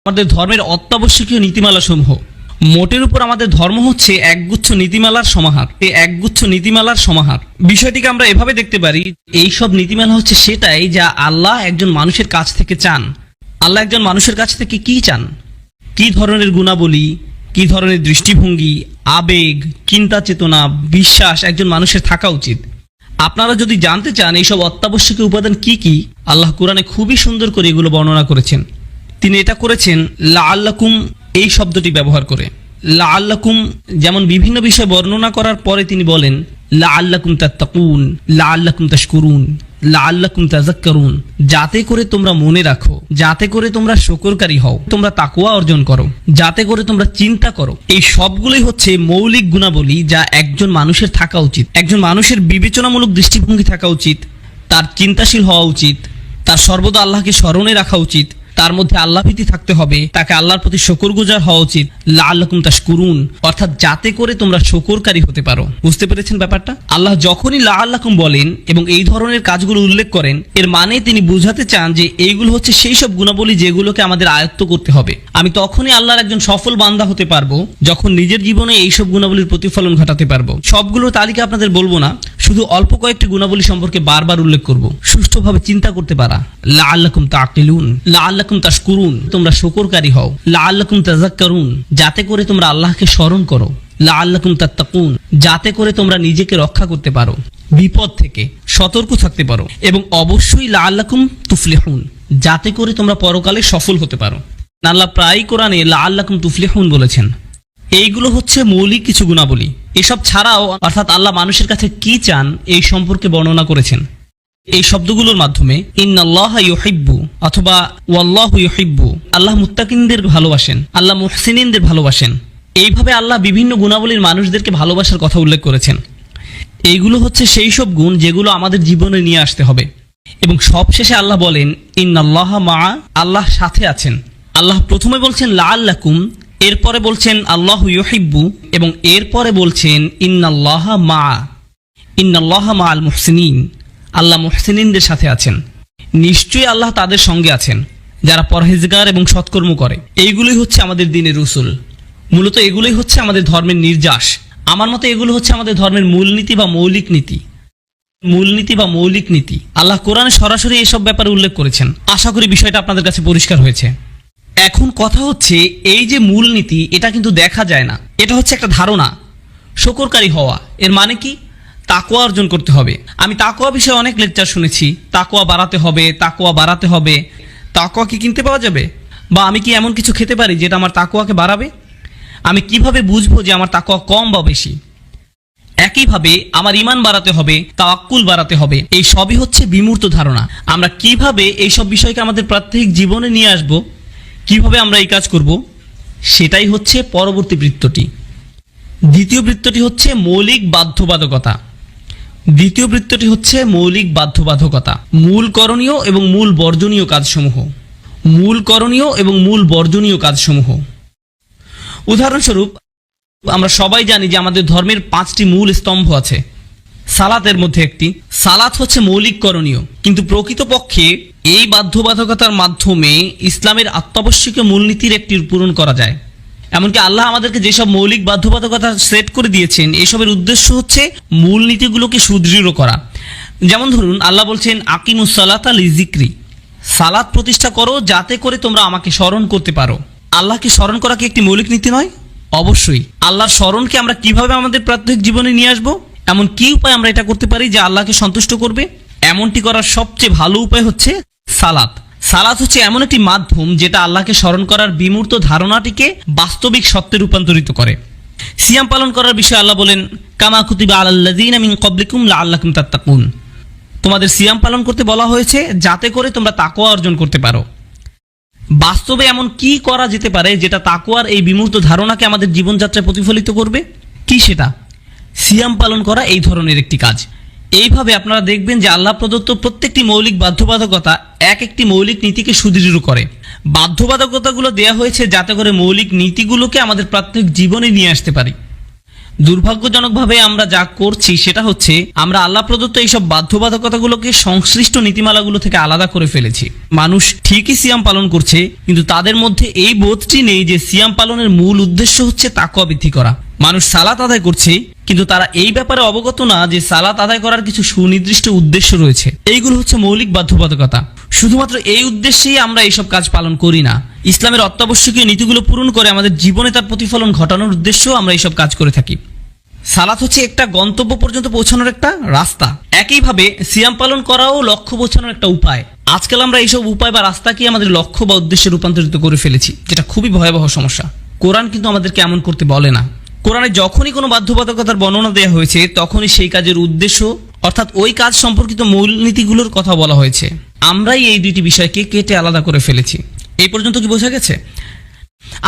আমাদের ধর্মের অত্যাবশ্যকীয় নীতিমালাসমূহ। মোটের উপর আমাদের ধর্ম হচ্ছে একগুচ্ছ নীতিমালার সমাহার। এই একগুচ্ছ নীতিমালার সমাহার বিষয়টিকে আমরা এভাবে দেখতে পারি, এই সব নীতিমালা হচ্ছে সেটাই যা আল্লাহ একজন মানুষের কাছ থেকে চান। আল্লাহ একজন মানুষের কাছ থেকে কি চান, কি ধরনের গুণাবলী, কি ধরনের দৃষ্টিভঙ্গি, আবেগ, চিন্তা চেতনা, বিশ্বাস একজন মানুষের থাকা উচিত। আপনারা যদি জানতে চান এইসব অত্যাবশ্যকীয় উপাদান কি কি, আল্লাহ কোরআনে খুবই সুন্দর করে এগুলো বর্ণনা করেছেন। তিনি এটা করেছেন লাআল্লাকুম এই শব্দটি ব্যবহার করে। লাআল্লাকুম যেমন বিভিন্ন বিষয় বর্ণনা করার পরে তিনি বলেন লাআল্লাকুম তাত্তাকুন, লাআল্লাকুম তাশকুরুন, লাআল্লাকুম তাযাক্কারুন, যাতে করে তোমরা মনে রাখো, যাতে করে তোমরা শুকরকারী হও, তোমরা তাকওয়া অর্জন করো, যাতে করে তোমরা চিন্তা করো। এই সবগুলোই হচ্ছে মৌলিক গুণাবলী যা একজন মানুষের থাকা উচিত। একজন মানুষের বিবেচনামূলক দৃষ্টিভঙ্গি থাকা উচিত, তার চিন্তাশীল হওয়া উচিত, তার সর্বদা আল্লাহকে স্মরণে রাখা উচিত, তার মধ্যে আল্লাহ ভীতি থাকতে হবে, তাকে আল্লাহর প্রতি শুকরগুজার হওয়া উচিত। লাআল্লাকুম তাশকুরুন, অর্থাৎ যাতে করে তোমরা শুকরকারী হতে পারো। বুঝতে পেরেছেন ব্যাপারটা? আল্লাহ যখনই লাআল্লাকুম বলেন এবং এই ধরনের কাজগুলো উল্লেখ করেন, এর মানে তিনি বুঝাতে চান যে এইগুলো হচ্ছে সেই সব গুণাবলী যেগুলোকে আমাদের আয়ত্ত করতে হবে। আমি তখনই আল্লাহর একজন সফল বান্দা হতে পারবো যখন নিজের জীবনে এইসব গুণাবলীর প্রতিফলন ঘটাতে পারবো। সবগুলোর তালিকা আপনাদের বলবো না, শুধু অল্প কয়েকটি গুণাবলী সম্পর্কে বারবার উল্লেখ করব। সুষ্ঠুভাবে চিন্তা করতে পারা, লাআল্লাকুম তাআকিলুন, লাআল্লাকুম তাশকুরুন, তোমরা শুকরকারী হও, লাআল্লাকুম তাযাক্কারুন, যাতে করে তোমরা আল্লাহকে স্মরণ করো, লাআল্লাকুম তাত্তাকুন, যাতে করে তোমরা নিজেকে রক্ষা করতে পারো, বিপদ থেকে সতর্ক থাকতে পারো, এবং অবশ্যই লাআল্লাকুম তুফলিহুন, যাতে করে তোমরা পরকালে সফল হতে পারো। আল্লাহ প্রায় কোরআনে লাআল্লাকুম তুফলিহুন বলেছেন। এইগুলো হচ্ছে মৌলিক কিছু গুণাবলী। এসব ছাড়াও অর্থাৎ আল্লাহ মানুষের কাছে কি চান এই সম্পর্কে বর্ণনা করেছেন এই শব্দগুলোর মাধ্যমে। ইন্নাল্লাহা ইউহিব্বু অথবা ওয়াল্লাহু ইউহিব্বু, আল্লাহ মুত্তাকিনদের ভালোবাসেন, আল্লাহ মুহসিনিনদের ভালোবাসেন। এইভাবে আল্লাহ বিভিন্ন গুণাবলীর মানুষদেরকে ভালোবাসার কথা উল্লেখ করেছেন। এইগুলো হচ্ছে সেই সব গুণ যেগুলো আমাদের জীবনে নিয়ে আসতে হবে। এবং সবশেষে আল্লাহ বলেন ইন্নাল্লাহা মা, আল্লাহ সাথে আছেন। আল্লাহ প্রথমে বলছেন লাআল্লাকুম, এরপরে বলছেন আল্লাহু ইউহিব্বু, এবং এরপরে বলছেন ইন্নাল্লাহা মা, ইন্নাল্লাহা মাআল মুহসিনিন, আল্লাহ মুহসিনিনদের সাথে আছেন। নিশ্চয়ই আল্লাহ তাদের সঙ্গে আছেন যারা পরহেজগার এবং সৎকর্ম করে। এইগুলোই হচ্ছে আমাদের দ্বীনের রসুল। মূলত এগুলোই হচ্ছে আমাদের ধর্মের নির্যাস। আমার মতে এগুলো হচ্ছে আমাদের ধর্মের মূলনীতি বা মৌলিক নীতি। মূলনীতি বা মৌলিক নীতি আল্লাহ কোরআনে সরাসরি এসব ব্যাপারে উল্লেখ করেছেন। আশা করি বিষয়টা আপনাদের কাছে পরিষ্কার হয়েছে। এখন কথা হচ্ছে এই যে মূলনীতি, এটা কিন্তু দেখা যায় না, এটা হচ্ছে একটা ধারণা। শুকরকারী হওয়া এর মানে কি? তাকওয়া অর্জন করতে হবে। আমি তাকওয়া বিষয়ে অনেক লেকচার শুনেছি, তাকওয়া বাড়াতে হবে, তাকওয়া বাড়াতে হবে। তাকওয়া কি কিনতে পাওয়া যাবে? বা আমি কি এমন কিছু খেতে পারি যেটা আমার তাকওয়াকে বাড়াবে? আমি কিভাবে বুঝবো যে আমার তাকওয়া কম বা বেশি? একইভাবে আমার ঈমান বাড়াতে হবে, তাওয়াক্কুল বাড়াতে হবে। এই সবই হচ্ছে বিমূর্ত ধারণা। আমরা কিভাবে এই সব বিষয়কে আমাদের প্রাত্যহিক জীবনে নিয়ে আসব, কিভাবে আমরা এই কাজ করব, সেটাই হচ্ছে পরবর্তী বৃত্তটি। দ্বিতীয় বৃত্তটি হচ্ছে মৌলিক বাধ্যবাধকতা। দ্বিতীয় বৃত্তটি হচ্ছে মৌলিক বাধ্যবাধকতা, মূল করণীয় এবং মূল বর্জনীয় কাজসমূহ। মূল করণীয় এবং মূল বর্জনীয় কাজসমূহ। উদাহরণস্বরূপ আমরা সবাই জানি যে আমাদের ধর্মের 5টি মূল স্তম্ভ আছে। সালাতের মধ্যে একটি। সালাত হচ্ছে মৌলিক করণীয়, কিন্তু প্রকৃতপক্ষে এই বাধ্যবাধকতার মাধ্যমে ইসলামের অত্যাবশ্যকীয় মূলনীতির একটি পূরণ করা যায়। এমনকি আল্লাহ আমাদেরকে যেসব মৌলিক বাধ্যবাধকতা সেট করে দিয়েছেন, এসবের উদ্দেশ্য হচ্ছে মূলনীতিগুলোকে সুদৃঢ় করা। যেমন ধরুন আল্লাহ বলছেন আকিমুস সালাতা লিযিকরি, সালাত প্রতিষ্ঠা করো যাতে করে তোমরা আমাকে স্মরণ করতে পারো। আল্লাহকে স্মরণ করা কি একটি মৌলিক নীতি নয়? অবশ্যই। আল্লাহর স্মরণকে আমরা কিভাবে আমাদের প্রাত্যহিক জীবনে নিয়ে আসবো? এমন কি উপায় আমরা এটা করতে পারি যে আল্লাহকে সন্তুষ্ট করবে? এমনটি করার সবচেয়ে ভালো উপায় হচ্ছে সালাত। সালাত হচ্ছে এমন একটি মাধ্যম যেটা আল্লাহকে স্মরণ করার বিমূর্ত ধারণাটিকে বাস্তবিক সত্যে রূপান্তরিত করে। সিয়াম পালন করার বিষয়ে আল্লাহ বলেন কামা কুতিবা আলাল্লাযীনা মিন ক্বাবলিকুম লাআল্লাকুম তাত্তাকুন, তোমাদের সিয়াম পালন করতে বলা হয়েছে যাতে করে তোমরা তাকওয়া অর্জন করতে পারো। বাস্তবে এমন কি করা যেতে পারে যেটা তাকওয়ার এই বিমূর্ত ধারণাকে আমাদের জীবনযাত্রায় প্রতিফলিত করবে? কি সেটা? সিয়াম পালন করা এই ধরনের একটি কাজ। এইভাবে আপনারা দেখবেন যে আল্লাহ প্রদত্ত প্রত্যেকটি মৌলিক বাধ্যবাধকতা এক একটি মৌলিক নীতিকে সুদৃঢ় করে। বাধ্যবাধকতাগুলো দেয়া হয়েছে যাতে করে মৌলিক নীতিগুলোকে আমাদের প্রাত্যহিক জীবনে নিয়ে আসতে পারি। দুর্ভাগ্যজনকভাবে আমরা যা করছি সেটা হচ্ছে আমরা আল্লাহ প্রদত্ত এইসব বাধ্যবাধকতাগুলোকে সংশ্লিষ্ট নীতিমালাগুলো থেকে আলাদা করে ফেলেছি। মানুষ ঠিকই সিয়াম পালন করছে, কিন্তু তাদের মধ্যে এই বোধটি নেই যে সিয়াম পালনের মূল উদ্দেশ্য হচ্ছে তাকওয়া বৃদ্ধি করা। মানুষ সালাত আদায় করছে, কিন্তু তারা এই ব্যাপারে অবগত না যে সালাত আদায় করার কিছু সুনির্দিষ্ট উদ্দেশ্য রয়েছে। এইগুলো হচ্ছে মৌলিক বাধ্যবাধকতা। শুধুমাত্র এই উদ্দেশ্যেই আমরা এইসব কাজ পালন করি না, ইসলামের অত্যাবশ্যকীয় নীতিগুলো পূরণ করে আমাদের জীবনে তার প্রতিফলন ঘটানোর উদ্দেশ্যেও আমরা এইসব কাজ করে থাকি। সালাত হচ্ছে একটা গন্তব্য পর্যন্ত পৌঁছানোর একটা রাস্তা। একইভাবে সিয়াম পালন করাও লক্ষ্য পৌঁছানোর একটা উপায়। আজকাল আমরা এইসব উপায় বা রাস্তাকে আমাদের লক্ষ্য বা উদ্দেশ্যে রূপান্তরিত করে ফেলেছি, যেটা খুবই ভয়াবহ সমস্যা। কোরআন কিন্তু আমাদেরকে এমন করতে বলে না। কোরআনে যখনই কোনো বাধ্যবাধকতার বর্ণনা দেওয়া হয়েছে, তখনই সেই কাজের উদ্দেশ্য অর্থাৎ ওই কাজ সম্পর্কিত মূলনীতিগুলোর কথা বলা হয়েছে। আমরাই এই দুইটি বিষয়কে কেটে আলাদা করে ফেলেছি। এই পর্যন্ত কি বোঝা গেছে?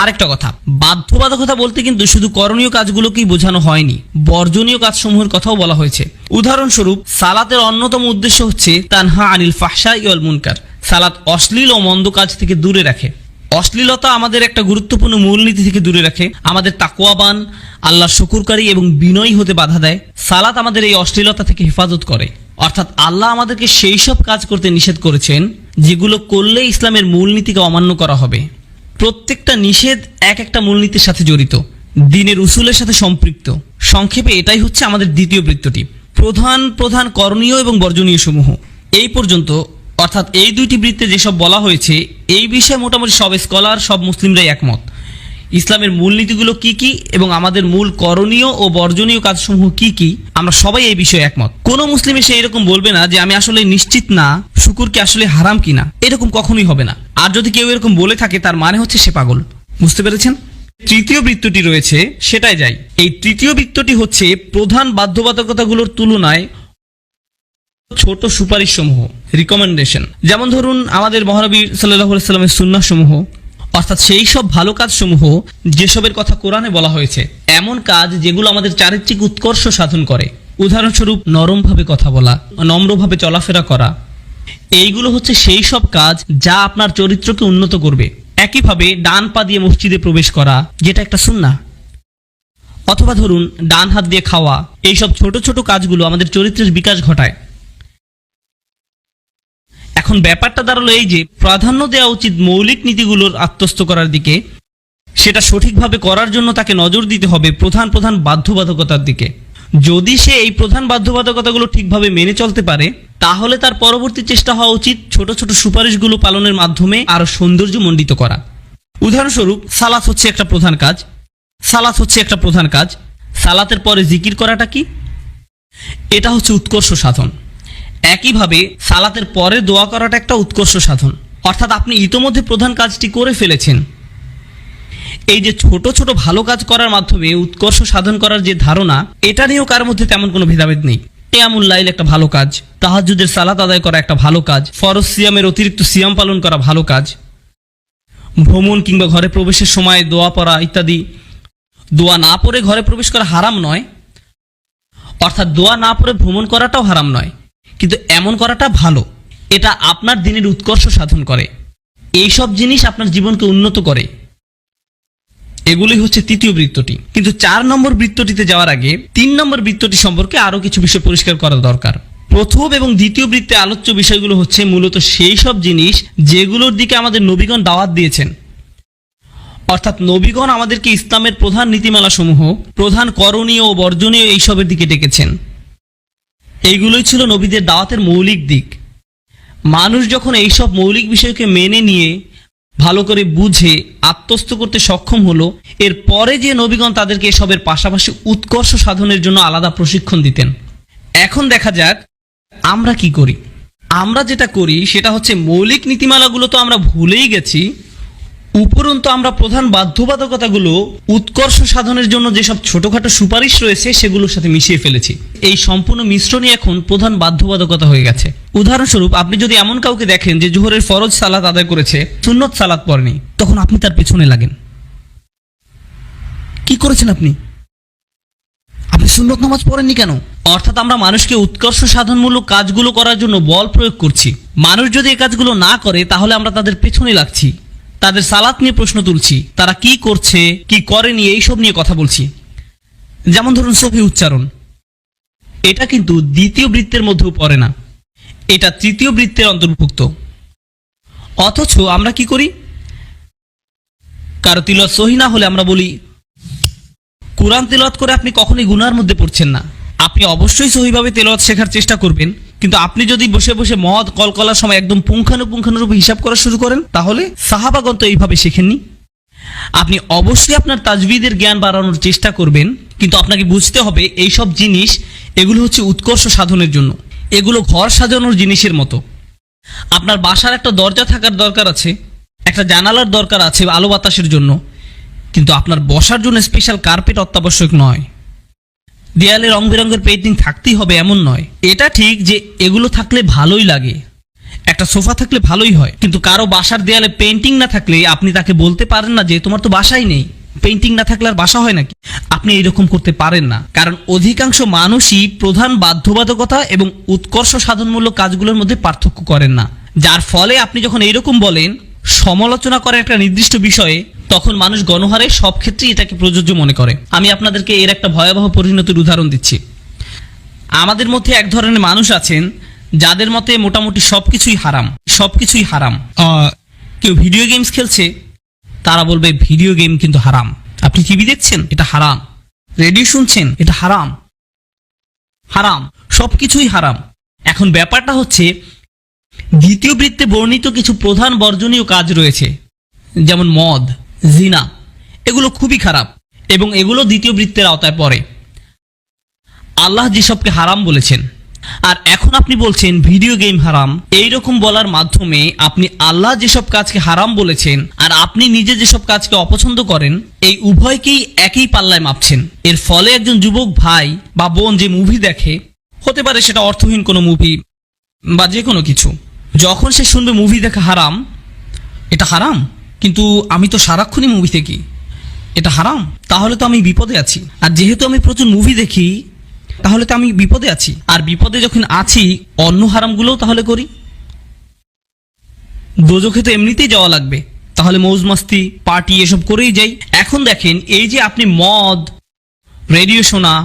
আরেকটা কথা, বাধ্যবাধকতা বলতে কিন্তু শুধু করণীয় কাজগুলোকেই বোঝানো হয়নি, বর্জনীয় কাজসমূহের কথাও বলা হয়েছে। উদাহরণস্বরূপ, সালাতের অন্যতম উদ্দেশ্য হচ্ছে তানহা আনিল ফাহশাই ওয়াল মুনকার। সালাত অশ্লীল ও মন্দ কাজ থেকে দূরে রাখে। অশ্লীলতা আমাদের একটা গুরুত্বপূর্ণ মূলনীতি থেকে দূরে রাখে, আমাদের তাকওয়াবান, আল্লাহর শুকরকারী এবং বিনয়ী হতে বাধা দেয়। সালাত আমাদের এই অশ্লীলতা থেকে হেফাজত করে, অর্থাৎ আল্লাহ আমাদেরকে সেই সব কাজ করতে নিষেধ করেছেন যেগুলো করলে ইসলামের মূলনীতিকে অমান্য করা হবে। প্রত্যেকটা নিষেধ এক একটা মূলনীতির সাথে জড়িত, দ্বীনের উসুলের সাথে সম্পৃক্ত। সংক্ষেপে এটাই হচ্ছে আমাদের দ্বিতীয় বৃত্তটি, প্রধান প্রধান করণীয় এবং বর্জনীয় সমূহ। এই পর্যন্ত অর্থাৎ এই দুইটি বৃত্তে যেসব বলা হয়েছে, এই বিষয়ে মোটামুটি সব স্কলার, সব মুসলিমরাই একমত। ইসলামের মূলনীতিগুলো কি কি এবং আমাদের মূল করণীয় ও বর্জনীয় কাজসমূহ কি কি, আমরা সবাই এই বিষয়ে একমত। কোনো মুসলিম এসে এরকম বলবে না যে আমি আসলে নিশ্চিত না শুকুর কি আসলে হারাম কিনা, এরকম কখনোই হবে না। আর যদি কেউ এরকম বলে থাকে, তার মানে হচ্ছে সে পাগল। বুঝতে পেরেছেন? তৃতীয় বৃত্তটি রয়েছে, সেটাই যাই। এই তৃতীয় বৃত্তটি হচ্ছে প্রধান বাধ্যবাধকতাগুলোর তুলনায় ছোট সুপারিশ সমূহ, রিকমেন্ডেশন। যেমন ধরুন আমাদের মহানবী সাল্লাল্লাহু আলাইহি সাল্লামের সুন্নাহ সমূহ, অর্থাৎ সেই সব ভালো কাজ সমূহ যেসবের কথা কোরআনে বলা হয়েছে, এমন কাজ যেগুলো আমাদের চারিত্রিক উৎকর্ষ সাধন করে। উদাহরণস্বরূপ নরমভাবে কথা বলা, নম্রভাবে চলাফেরা করা, এইগুলো হচ্ছে সেই সব কাজ যা আপনার চরিত্রকে উন্নত করবে। একইভাবে ডান পা দিয়ে মসজিদে প্রবেশ করা, যেটা একটা সুন্নাহ, অথবা ধরুন ডান হাত দিয়ে খাওয়া, এইসব ছোট ছোট কাজগুলো আমাদের চরিত্রের বিকাশ ঘটায়। এখন ব্যাপারটা দাঁড়ালো এই যে প্রাধান্য দেওয়া উচিত মৌলিক নীতিগুলোর আত্মস্থ করার দিকে। সেটা সঠিকভাবে করার জন্য তাকে নজর দিতে হবে প্রধান প্রধান বাধ্যবাধকতার দিকে। যদি সে এই প্রধান বাধ্যবাধকতাগুলো ঠিকভাবে মেনে চলতে পারে, তাহলে তার পরবর্তী চেষ্টা হওয়া উচিত ছোট ছোট সুপারিশগুলো পালনের মাধ্যমে আরো সৌন্দর্য মণ্ডিত করা। উদাহরণস্বরূপ, সালাত হচ্ছে একটা প্রধান কাজ। সালাতের পরে জিকির করাটা কি? এটা হচ্ছে উৎকর্ষ সাধন। একইভাবে সালাতের পরে দোয়া করাটা একটা উৎকর্ষ সাধন, অর্থাৎ আপনি ইতোমধ্যে প্রধান কাজটি করে ফেলেছেন। এই যে ছোট ছোট ভালো কাজ করার মাধ্যমে উৎকর্ষ সাধন করার যে ধারণা, এটা নিয়েও কার মধ্যে তেমন কোনো ভেদাভেদ নেই। কিয়ামুল লাইল একটা ভালো কাজ, তাহাজ্জুদের সালাত আদায় করা একটা ভালো কাজ, ফরজ সিয়ামের অতিরিক্ত সিয়াম পালন করা ভালো কাজ, ভ্রমণ কিংবা ঘরে প্রবেশের সময় দোয়া পড়া ইত্যাদি। দোয়া না পড়ে ঘরে প্রবেশ করা হারাম নয়, অর্থাৎ দোয়া না পড়ে ভ্রমণ করাটাও হারাম নয়, কিন্তু এমন করাটা ভালো। এটা আপনার দিনের উৎকর্ষ সাধন করে। এই সব জিনিস আপনার জীবনকে উন্নত করে। এগুলি হচ্ছে তৃতীয় বৃত্তটি। কিন্তু 4 নম্বর বৃত্তটিতে যাওয়ার আগে 3 নম্বর বৃত্তটি সম্পর্কে আরো কিছু বিষয় পরিষ্কার করা দরকার। প্রথম এবং দ্বিতীয় বৃত্তে আলোচ্য বিষয়গুলো হচ্ছে মূলত সেই সব জিনিস যেগুলোর দিকে আমাদের নবীগণ দাওয়াত দিয়েছেন, অর্থাৎ নবীগণ আমাদেরকে ইসলামের প্রধান নীতিমালা সমূহ, প্রধান করণীয় ও বর্জনীয় এইসবের দিকে ডেকেছেন। এইগুলোই ছিল নবীদের দাওয়াতের মৌলিক দিক। মানুষ যখন এইসব মৌলিক বিষয়কে মেনে নিয়ে ভালো করে বুঝে আত্মস্থ করতে সক্ষম হলো, এর পরে যে নবীগণ তাদেরকে এসবের পাশাপাশি উৎকর্ষ সাধনের জন্য আলাদা প্রশিক্ষণ দিতেন। এখন দেখা যাক আমরা কি করি। আমরা যেটা করি সেটা হচ্ছে মৌলিক নীতিমালাগুলো তো আমরা ভুলেই গেছি, উপরন্তু আমরা প্রধান বাধ্যবাধকতাগুলো উৎকর্ষ সাধনের জন্য যেসব ছোটখাটো সুপারিশ রয়েছে সেগুলোর সাথে মিশিয়ে ফেলেছি। এই সম্পূর্ণ মিশ্রণই এখন প্রধান বাধ্যবাধকতা হয়ে গেছে। উদাহরণস্বরূপ, আপনি যদি এমন কাউকে দেখেন যে জোহরের ফরজ সালাত আদায় করেছে, সুন্নত সালাত পড়েনি, তখন আপনি তার পেছনে লাগেন। কি করেছেন আপনি? আপনি সুন্নত নামাজ পড়েননি কেন? অর্থাৎ আমরা মানুষকে উৎকর্ষ সাধনমূলক কাজগুলো করার জন্য বল প্রয়োগ করছি। মানুষ যদি এই কাজগুলো না করে, তাহলে আমরা তাদের পেছনে লাগছি, তাদের সালাত নিয়ে প্রশ্ন তুলছি, তারা কি করছে কি করেনি এইসব নিয়ে কথা বলছি। যেমন ধরুন সহি উচ্চারণ, এটা কিন্তু দ্বিতীয় বৃত্তের মধ্যেও পড়ে না, এটা তৃতীয় বৃত্তের অন্তর্ভুক্ত। অথচ আমরা কি করি, কারো তিলাওয়াত সহি না হলে আমরা বলি কোরআন তেলাওয়াত করে আপনি কখনোই গুনার মধ্যে পড়ছেন না, আপনি অবশ্যই সহিভাবে তেলাওয়াত শেখার চেষ্টা করবেন। কিন্তু আপনি যদি বসে বসে মদ কলকলার সময় একদম পুঙ্খানুপুঙ্খানুরূপে হিসাব করা শুরু করেন, তাহলে সাহাবাগণ তো এইভাবে শেখেননি। আপনি অবশ্যই আপনার তাজবিদের জ্ঞান বাড়ানোর চেষ্টা করবেন, কিন্তু আপনাকে বুঝতে হবে এই সব জিনিস এগুলো হচ্ছে উৎকর্ষ সাধনের জন্য, এগুলো ঘর সাজানোর জিনিসের মতো। আপনার বাসার একটা দরজা থাকার দরকার আছে, একটা জানালার দরকার আছে আলো বাতাসের জন্য, কিন্তু আপনার বসার জন্য স্পেশাল কার্পেট অত্যাবশ্যক নয়। দেয়ালে রং বেরঙের পেইন্টিং থাকতেই হবে এমন নয়। এটা ঠিক যে এগুলো থাকলে ভালোই লাগে, একটা সোফা থাকলে ভালোই হয়, কিন্তু কারো বাসার দেয়ালে পেইন্টিং না থাকলে আপনি তাকে বলতে পারেন না যে তোমার তো বাসাই নেই, পেইন্টিং না থাকলে আর বাসা হয় নাকি। আপনি এইরকম করতে পারেন না, কারণ অধিকাংশ মানুষই প্রধান বাধ্যবাধকতা এবং উৎকর্ষ সাধনমূলক কাজগুলোর মধ্যে পার্থক্য করেন না, যার ফলে আপনি যখন এইরকম বলেন, সমালোচনা করেন একটা নির্দিষ্ট বিষয়ে, তখন মানুষ গণহারে সব ক্ষেত্রেই এটাকে প্রযোজ্য মনে করে। আমি আপনাদেরকে এর একটা ভয়াবহ পরিণতির উদাহরণ দিচ্ছি। আমাদের মধ্যে এক ধরনের মানুষ আছেন যাদের মতে মোটামুটি সবকিছুই হারাম, সবকিছুই হারাম। কেউ ভিডিও গেমস খেলছে, তারা বলবে ভিডিও গেম কিন্তু হারাম। আপনি টিভি দেখছেন, এটা হারাম। রেডিও শুনছেন, এটা হারাম, হারাম, সবকিছুই হারাম। এখন ব্যাপারটা হচ্ছে দ্বিতীয় বৃত্তে বর্ণিত কিছু প্রধান বর্জনীয় কাজ রয়েছে, যেমন মদ, জিনা, এগুলো খুবই খারাপ এবং এগুলো দ্বিতীয় বৃত্তের আওতায় পড়ে। আল্লাহ যেসবকে হারাম বলেছেন, আর এখন আপনি বলছেন ভিডিও গেম হারাম। এইরকম বলার মাধ্যমে আপনি আল্লাহ যেসব কাজকে হারাম বলেছেন আর আপনি নিজে যেসব কাজকে অপছন্দ করেন, এই উভয়কেই একই পাল্লায় মাপছেন। এর ফলে একজন যুবক ভাই বা বোন যে মুভি দেখে, হতে পারে সেটা অর্থহীন কোনো মুভি বা যে কোনো কিছু, যখন সে শুনবে মুভি দেখা হারাম, এটা হারাম, কিন্তু আমি তো সারাক্ষণই মুভি দেখি, এটা হারাম, তাহলে তো আমি বিপদে আছি। আর যেহেতু আমি প্রচুর মুভি দেখি, তাহলে তো আমি বিপদে আছি। আর বিপদে যখন আছি, অন্য হারামগুলোও তাহলে করি। দোজখে তো এমনিতেই যাওয়া লাগবে, তাহলে মৌজ মাস্তি পার্টি এসব করেই যাই। এখন দেখেন, এই যে আপনি মদ, রেডিও শোনা,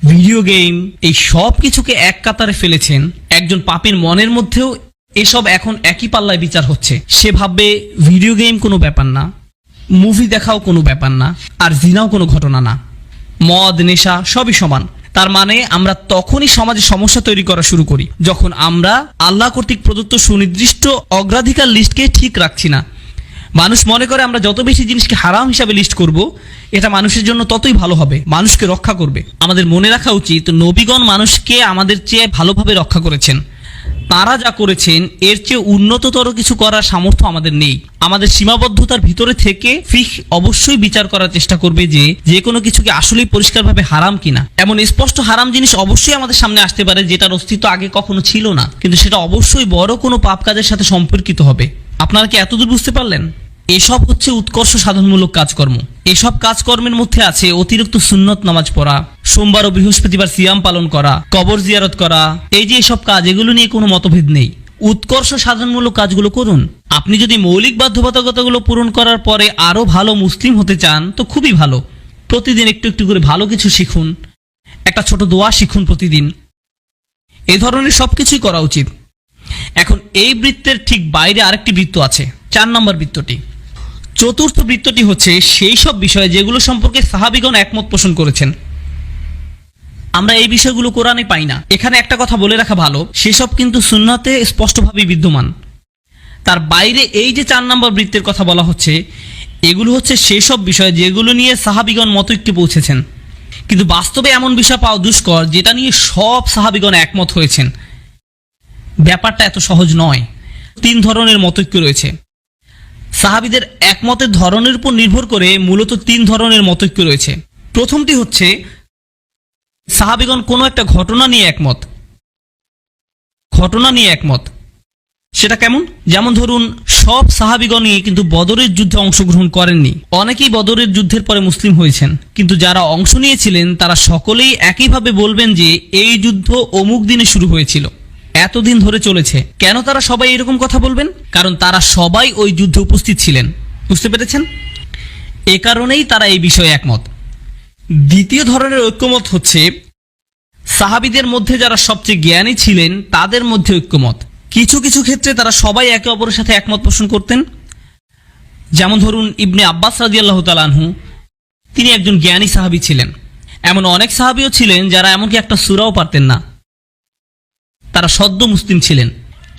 ভিডিও গেম, এই সব কিছুকে এক কাতারে ফেলেছেন, একজন পাপীর মনের মধ্যেও এসব এখন একই পাল্লায় বিচার হচ্ছে। সে ভাববে ভিডিও গেম কোনো ব্যাপার না, মুভি দেখাও কোনো ব্যাপার না, আর জিনাও কোনো ঘটনা না, মদ নেশা সবই সমান। তার মানে আমরা তখনই সমাজে সমস্যা তৈরি করা শুরু করি যখন আমরা আল্লাহ কর্তৃক প্রদত্ত সুনির্দিষ্ট অগ্রাধিকার লিস্টকে ঠিক রাখছি না। মানুষ মনে করে আমরা যত বেশি জিনিসকে হারাম হিসাবে লিস্ট করব, এটা মানুষের জন্য ততই ভালো হবে, মানুষকে রক্ষা করবে। আমাদের মনে রাখা উচিত, নবীগণ মানুষকে আমাদের চেয়ে ভালোভাবে রক্ষা করেছেন। তারা যা করেছেন এর চেয়ে উন্নততর কিছু করার সামর্থ্য আমাদের নেই। আমাদের সীমাবদ্ধতার ভিতরে থেকে ফিকহ অবশ্যই বিচার করার চেষ্টা করবে যে কোনো কিছুকে আসলেই পরিষ্কারভাবে হারাম কিনা। এমন স্পষ্ট হারাম জিনিস অবশ্যই আমাদের সামনে আসতে পারে যেটার অস্তিত্ব আগে কখনো ছিল না, কিন্তু সেটা অবশ্যই বড় কোনো পাপ কাজের সাথে সম্পর্কিত হবে। আপনারা কি এতদূর বুঝতে পারলেন? এসব হচ্ছে উৎকর্ষ সাধনমূলক কাজকর্ম। এসব কাজকর্মের মধ্যে আছে অতিরিক্ত সুন্নত নামাজ পড়া, সোমবার ও বৃহস্পতিবার সিয়াম পালন করা, কবর জিয়ারত করা। এই যে এসব কাজ, এগুলো নিয়ে কোনো মতভেদ নেই। উৎকর্ষ সাধনমূলক কাজগুলো করুন। আপনি যদি মৌলিক বাধ্যবাধকতাগুলো পূরণ করার পরে আরো ভালো মুসলিম হতে চান, তো খুবই ভালো। প্রতিদিন একটু একটু করে ভালো কিছু শিখুন, একটা ছোট দোয়া শিখুন প্রতিদিন। এ ধরনের সবকিছুই করা উচিত। এখন এই বৃত্তের ঠিক বাইরে আরেকটি বৃত্ত আছে, 4 নম্বর বৃত্তটি। চতুর্থ বৃত্তটি হচ্ছে সেই সব বিষয় যেগুলো সম্পর্কে সাহাবীগণ একমত পোষণ করেছেন। আমরা এই বিষয়গুলো কোরআনে পাই না। এখানে একটা কথা বলে রাখা ভালো, সেসব কিন্তু সুন্নাতে স্পষ্টভাবে বিদ্যমান। তার বাইরে এই যে 4 নম্বর বৃত্তের কথা বলা হচ্ছে, এগুলো হচ্ছে সেসব বিষয় যেগুলো নিয়ে সাহাবীগণ মতৈক্যে পৌঁছেছেন। কিন্তু বাস্তবে এমন বিষয় পাওয়া দুষ্কর যেটা নিয়ে সব সাহাবীগণ একমত হয়েছেন। ব্যাপারটা এত সহজ নয়। 3 ধরনের মতৈক্য রয়েছে। সাহাবীদের একমতের ধরনের উপর নির্ভর করে মূলত 3 ধরনের মতৈক্য রয়েছে। প্রথমটি হচ্ছে সাহাবীগণ কোনো একটা ঘটনা নিয়ে একমত। ঘটনা নিয়ে একমত সেটা কেমন? যেমন ধরুন, সব সাহাবীগণই কিন্তু বদরের যুদ্ধে অংশগ্রহণ করেননি। অনেকেই বদরের যুদ্ধের পরে মুসলিম হয়েছেন, কিন্তু যারা অংশ নিয়েছিলেন তারা সকলেই একইভাবে বলবেন যে এই যুদ্ধ অমুক দিনে শুরু হয়েছিল, এতদিন ধরে চলেছে। কেন তারা সবাই এরকম কথা বলবেন? কারণ তারা সবাই ওই যুদ্ধে উপস্থিত ছিলেন। বুঝতে পেরেছেন? এ কারণেই তারা এই বিষয়ে একমত। দ্বিতীয় ধরনের ঐক্যমত হচ্ছে সাহাবীদের মধ্যে যারা সবচেয়ে জ্ঞানী ছিলেন তাদের মধ্যে ঐক্যমত। কিছু কিছু ক্ষেত্রে তারা সবাই একে অপরের সাথে একমত পোষণ করতেন। যেমন ধরুন ইবনে আব্বাস রাদিয়াল্লাহু তাআলা আনহু, তিনি একজন জ্ঞানী সাহাবী ছিলেন। এমন অনেক সাহাবীও ছিলেন যারা এমনকি একটা সূরাও পারতেন না, তারা সদ্য মুসলিম ছিলেন।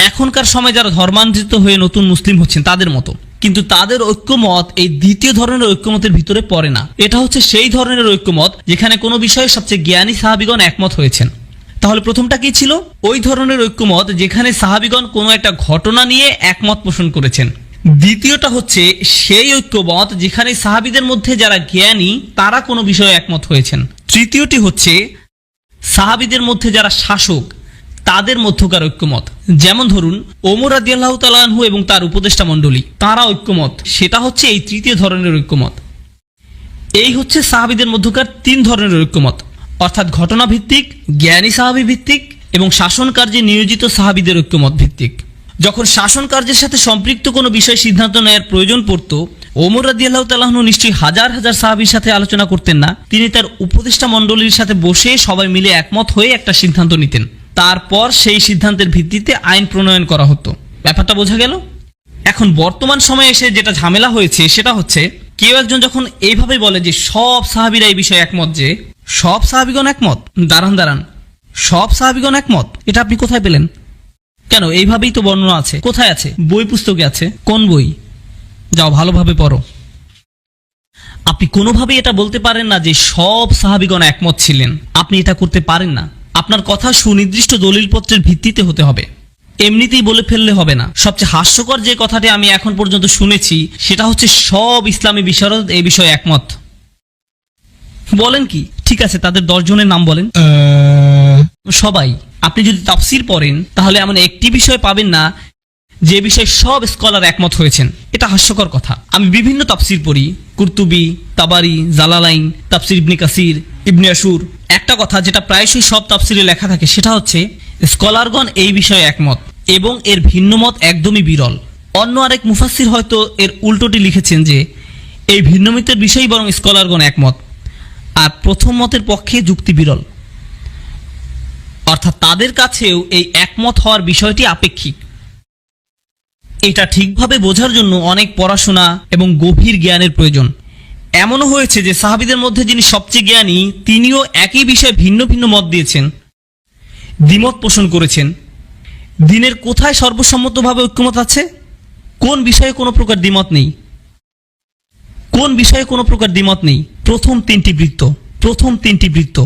এখনকার সময় যারা ধর্মান্তরিত হয়ে নতুন মুসলিম হচ্ছেন তাদের মতো, কিন্তু তাদের ঐক্যমত এই দ্বিতীয় ধরনের ঐক্যমতের ভিতরে পড়ে না। এটা হচ্ছে সেই ধরনের ঐক্যমত যেখানে কোনো বিষয়ে সবচেয়ে জ্ঞানী সাহাবীগণ একমত হয়েছেন। তাহলে প্রথমটা কি ছিল? ওই ধরনের ঐক্যমত যেখানে সাহাবীগণ কোনো একটা ঘটনা নিয়ে একমত পোষণ করেছেন। দ্বিতীয়টা হচ্ছে সেই ঐক্যমত যেখানে সাহাবীদের মধ্যে যারা জ্ঞানী তারা কোনো বিষয়ে একমত হয়েছেন। তৃতীয়টি হচ্ছে সাহাবীদের মধ্যে যারা শাসক তাদের মধ্যকার ঐক্যমত। যেমন ধরুন ওমর রাদিয়াল্লাহু তাআলা আনহু এবং তার উপদেষ্টা মণ্ডলী, তারা ঐক্যমত, সেটা হচ্ছে এই তৃতীয় ধরনের ঐক্যমত। এই হচ্ছে সাহাবীদের মধ্যকার তিন ধরনের ঐক্যমত, অর্থাৎ ঘটনা ভিত্তিক, জ্ঞানী সাহাবী ভিত্তিক এবং শাসন কার্যে নিয়োজিত সাহাবীদের ঐক্যমত ভিত্তিক। যখন শাসন কার্যের সাথে সম্পৃক্ত কোনো বিষয় সিদ্ধান্ত নেওয়ার প্রয়োজন পড়ত, ওমর রাদিয়াল্লাহু তাআলা আনহু নিশ্চয়ই হাজার হাজার সাহাবীর সাথে আলোচনা করতেন না, তিনি তার উপদেষ্টা মণ্ডলীর সাথে বসে সবাই মিলে একমত হয়ে একটা সিদ্ধান্ত নিতেন। তারপর সেই সিদ্ধান্তের ভিত্তিতে আইন প্রণয়ন করা হতো। ব্যাপারটা বোঝা গেল? এখন বর্তমান সময়ে এসে যেটা ঝামেলা হয়েছে সেটা হচ্ছে কেউ একজন যখন এইভাবে বলে যে সব সাহাবীরা এই বিষয়ে একমত, যে সব সাহাবীগণ একমত, দাঁড়ান, সব সাহাবীগণ একমত, এটা আপনি কোথায় পেলেন? কেন, এইভাবেই তো বর্ণনা আছে। কোথায় আছে? বই পুস্তকে আছে। কোন বই? যাও ভালোভাবে পড়ো। আপনি কোনোভাবেই এটা বলতে পারেন না যে সব সাহাবীগণ একমত ছিলেন। আপনি এটা করতে পারেন না। আপনার কথা সুনির্দিষ্ট দলিলপত্রের ভিত্তিতে হতে হবে, এমনিতেই বলে ফেললে হবে না। সবচেয়ে হাস্যকর যে কথাটি আমি এখন পর্যন্ত শুনেছি সেটা হচ্ছে সব ইসলামী বিশারদ এই বিষয়ে একমত। বলেন কি? ঠিক আছে, তাদের 10 জনের নাম বলেন। সবাই। আপনি যদি তাফসির পড়েন তাহলে এমন একটি বিষয় পাবেন না যে বিষয়ে সব স্কলার একমত হয়েছেন। এটা হাস্যকর কথা। আমি বিভিন্ন তাফসির পড়ি, কুরতুবী, তাবারি, জালালাইন, তাফসির ইবনে কাসির, ইবনে আশুর। একটা কথা যেটা প্রায়শই সব তাফসিরে লেখা থাকে সেটা হচ্ছে স্কলারগণ এই বিষয়ে একমত এবং এর ভিন্ন মত একদমই বিরল। অন্য আরেক মুফাসসির হয়তো এর উল্টোটি লিখেছেন যে এই ভিন্ন মতের বিষয়েই বরং স্কলারগণ একমত, আর প্রথম মতের পক্ষে যুক্তি বিরল। অর্থাৎ তাদের কাছেও এই একমত হওয়ার বিষয়টি আপেক্ষিক। এটা ঠিকভাবে বোঝার জন্য অনেক পড়াশোনা এবং গভীর জ্ঞানের প্রয়োজন। এমনও হয়েছে যে সাহাবীদের মধ্যে যিনি সবচেয়ে জ্ঞানী তিনিও একই বিষয়ে ভিন্ন ভিন্ন মত দিয়েছেন, দ্বিমত পোষণ করেছেন। দ্বীনের কোথায় সর্বসম্মতভাবে ঐক্যমত আছে? কোন বিষয়ে কোনো প্রকার দ্বিমত নেই? কোন বিষয়ে কোনো প্রকার দ্বিমত নেই? প্রথম তিনটি বৃত্ত।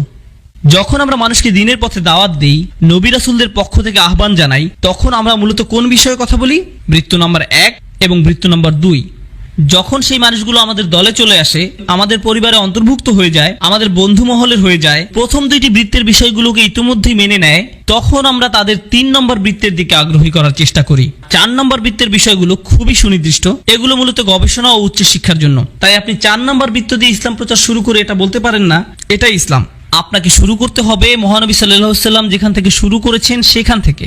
যখন আমরা মানুষকে দ্বীনের পথে দাওয়াত দেই, নবী রাসূলদের পক্ষ থেকে আহ্বান জানাই, তখন আমরা মূলত কোন বিষয়ে কথা বলি? বৃত্ত নাম্বার 1 এবং বৃত্ত নাম্বার 2। যখন সেই মানুষগুলো আমাদের দলে চলে আসে, আমাদের পরিবারে অন্তর্ভুক্ত হয়ে যায়, আমাদের বন্ধু মহলের হয়ে যায়, প্রথম 2টি বৃত্তের বিষয়গুলোকে ইতিমধ্যেই মেনে নেয়, তখন আমরা তাদের 3 নম্বর বৃত্তের দিকে আগ্রহী করার চেষ্টা করি। 4 নম্বর বৃত্তের বিষয়গুলো খুবই সুনির্দিষ্ট, এগুলো মূলত গবেষণা ও উচ্চশিক্ষার জন্য। তাই আপনি 4 নম্বর বৃত্ত দিয়ে ইসলাম প্রচার শুরু করে এটা বলতে পারেন না এটাই ইসলাম। আপনাকে শুরু করতে হবে মহানবী সাল্লাল্লাহু আলাইহি ওয়াসাল্লাম যেখান থেকে শুরু করেছেন সেখান থেকে।